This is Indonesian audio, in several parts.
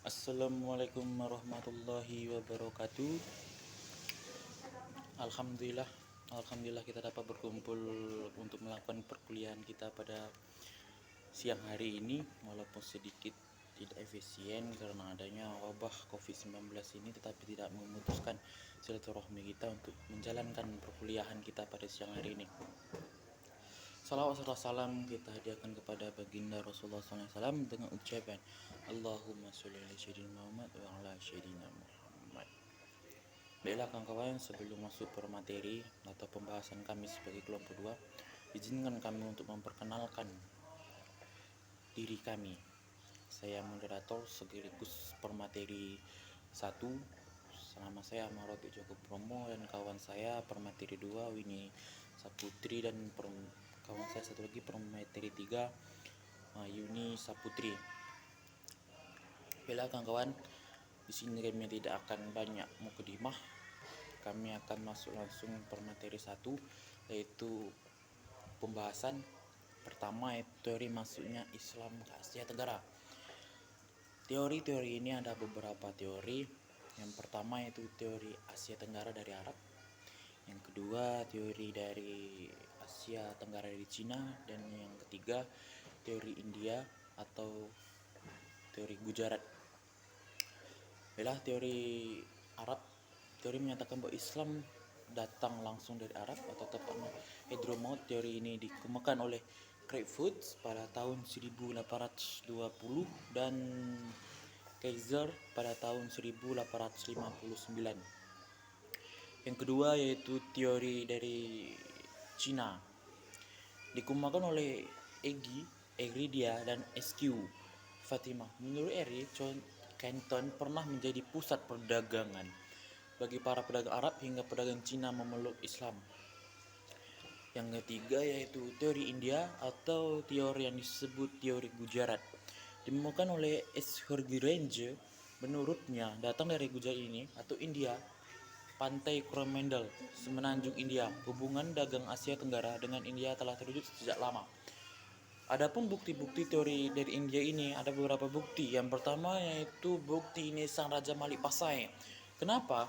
Assalamualaikum warahmatullahi wabarakatuh. Alhamdulillah, Alhamdulillah kita dapat berkumpul untuk melakukan perkuliahan kita pada siang hari ini, walaupun sedikit tidak efisien karena adanya wabah COVID-19 ini, tetapi tidak memutuskan silaturahmi kita untuk menjalankan perkuliahan kita pada siang hari ini. Salawat serta salam kita hadiahkan kepada baginda Rasulullah SAW dengan ucapan Allahumma sholli ala sayyidina Muhammad wa ala sayyidina Muhammad. Baiklah kawan-kawan, sebelum masuk per materi atau pembahasan kami sebagai kelompok 2, izinkan kami untuk memperkenalkan diri kami. Saya moderator sekaligus per materi 1. Nama saya Marobi Joko Promo dan kawan saya per materi 2 Winnie Saputri, dan kawan saya satu lagi per materi 3 Yuni Saputri. Baiklah kawan-kawan, di sini kami tidak akan banyak mukadimah. Kami akan masuk langsung per materi 1, yaitu pembahasan pertama, yaitu teori masuknya Islam ke Asia Tenggara. Teori-teori ini ada beberapa teori. Yang pertama yaitu teori Asia Tenggara dari Arab. Yang kedua teori dari Asia Tenggara dari Cina. Dan yang ketiga teori India atau teori Gujarat. Adalah teori Arab. Teori menyatakan bahwa Islam datang langsung dari Arab atau tepatnya Hadramaut. Teori ini dikemukakan oleh Craig Foods pada tahun 1820 dan Kaiser pada tahun 1859. Yang kedua yaitu teori dari Cina, dikemukakan oleh Egridia dan SQ Fatimah. Menurut Eri, Canton pernah menjadi pusat perdagangan bagi para pedagang Arab hingga pedagang Cina memeluk Islam. Yang ketiga yaitu teori India atau teori yang disebut teori Gujarat, ditemukan oleh Eshergirange. Menurutnya datang dari Gujarat ini atau India, pantai Coromandel, semenanjung India. Hubungan dagang Asia Tenggara dengan India telah terwujud sejak lama. Adapun bukti-bukti teori dari India ini, ada beberapa bukti. Yang pertama yaitu bukti nisan Raja Malik Pasai. Kenapa?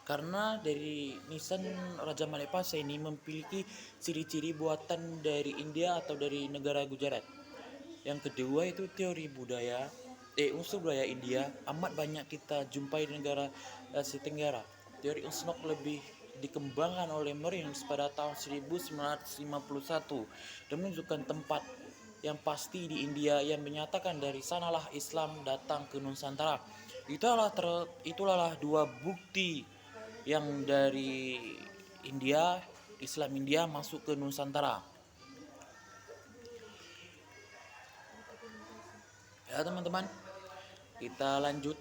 Karena dari nisan Raja Malik Pasai ini memiliki ciri-ciri buatan dari India atau dari negara Gujarat. Yang kedua itu teori budaya, unsur budaya India amat banyak kita jumpai di negara Asia Tenggara. Teori Unsnok lebih dikembangkan oleh Marines pada tahun 1951 dan menunjukkan tempat yang pasti di India yang menyatakan dari sanalah Islam datang ke Nusantara. Itulah dua bukti yang dari India, Islam India masuk ke Nusantara. Ya teman-teman, kita lanjut.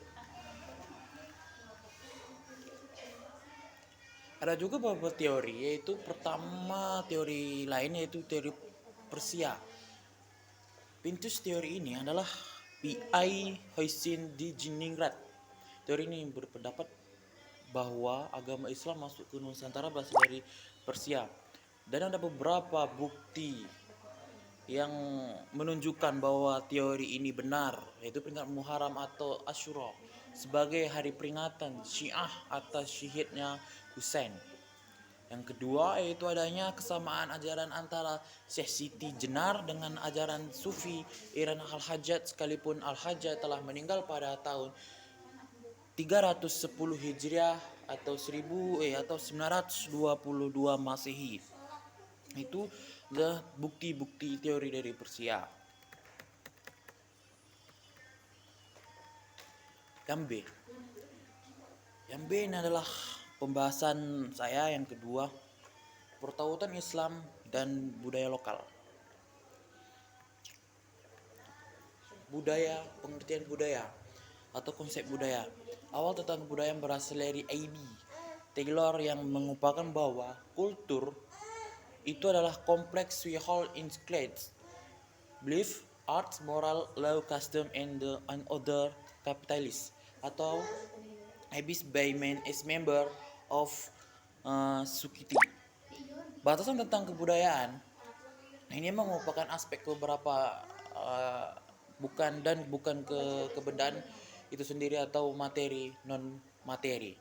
Ada juga beberapa teori, yaitu pertama teori lain yaitu teori Persia. Pintus teori ini adalah P.I. Hussein di Jiningrat. Teori ini berpendapat bahwa agama Islam masuk ke Nusantara berasal dari Persia. Dan ada beberapa bukti yang menunjukkan bahwa teori ini benar, yaitu peringatan Muharram atau Asyura sebagai hari peringatan Syiah atas syahidnya Husain. Yang kedua yaitu adanya kesamaan ajaran antara Syekh Siti Jenar dengan ajaran Sufi Iran Al-Hajjaj, sekalipun Al-Hajjaj telah meninggal pada tahun 310 Hijriah atau 922 Masehi. Itu adalah bukti-bukti teori dari Persia. Yang B ini adalah pembahasan saya yang kedua, pertautan Islam dan budaya lokal. Pengertian budaya atau konsep budaya. Awal tentang kebudayaan berasal dari A.B. Taylor yang mengupakan bahwa kultur itu adalah kompleks we hold in clades, belief, arts, moral, law, custom, and other capitalists. Atau Abis by man as member of Sukiti. Batasan tentang kebudayaan ini merupakan aspek beberapa bukan kebendaan itu sendiri atau materi non materi.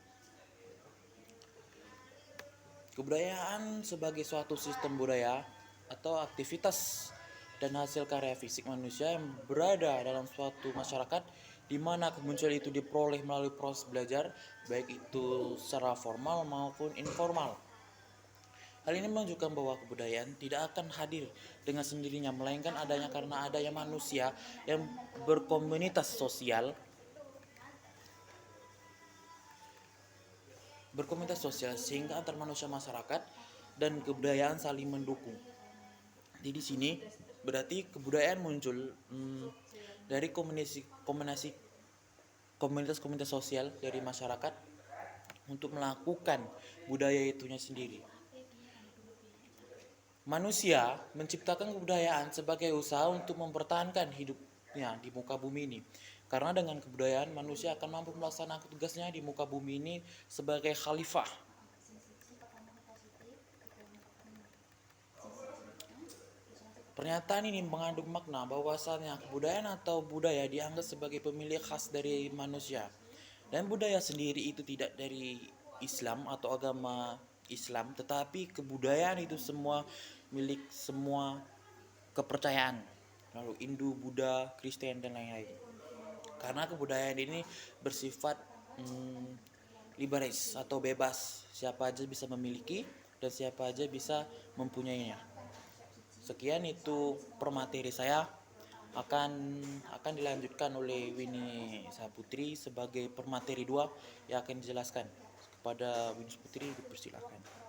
Kebudayaan sebagai suatu sistem budaya atau aktivitas dan hasil karya fisik manusia yang berada dalam suatu masyarakat di mana kemunculan itu diperoleh melalui proses belajar, baik itu secara formal maupun informal. Hal ini menunjukkan bahwa kebudayaan tidak akan hadir dengan sendirinya, melainkan adanya karena adanya manusia yang berkomunitas sosial sehingga antar manusia masyarakat dan kebudayaan saling mendukung. Jadi di sini berarti kebudayaan muncul dari komunitas sosial dari masyarakat untuk melakukan budaya itunya sendiri. Manusia menciptakan kebudayaan sebagai usaha untuk mempertahankan hidupnya di muka bumi ini. Karena dengan kebudayaan manusia akan mampu melaksanakan tugasnya di muka bumi ini sebagai khalifah. Pernyataan ini mengandung makna bahwasannya kebudayaan atau budaya dianggap sebagai pemilik khas dari manusia. Dan budaya sendiri itu tidak dari Islam atau agama Islam, tetapi kebudayaan itu semua milik semua kepercayaan, lalu Hindu, Buddha, Kristen dan lain-lain. Karena kebudayaan ini bersifat liberis atau bebas, siapa aja bisa memiliki dan siapa aja bisa mempunyainya. Sekian itu permateri saya, akan dilanjutkan oleh Winnie Saputri sebagai permateri 2 yang akan dijelaskan. Kepada Winnie Saputri dipersilakan.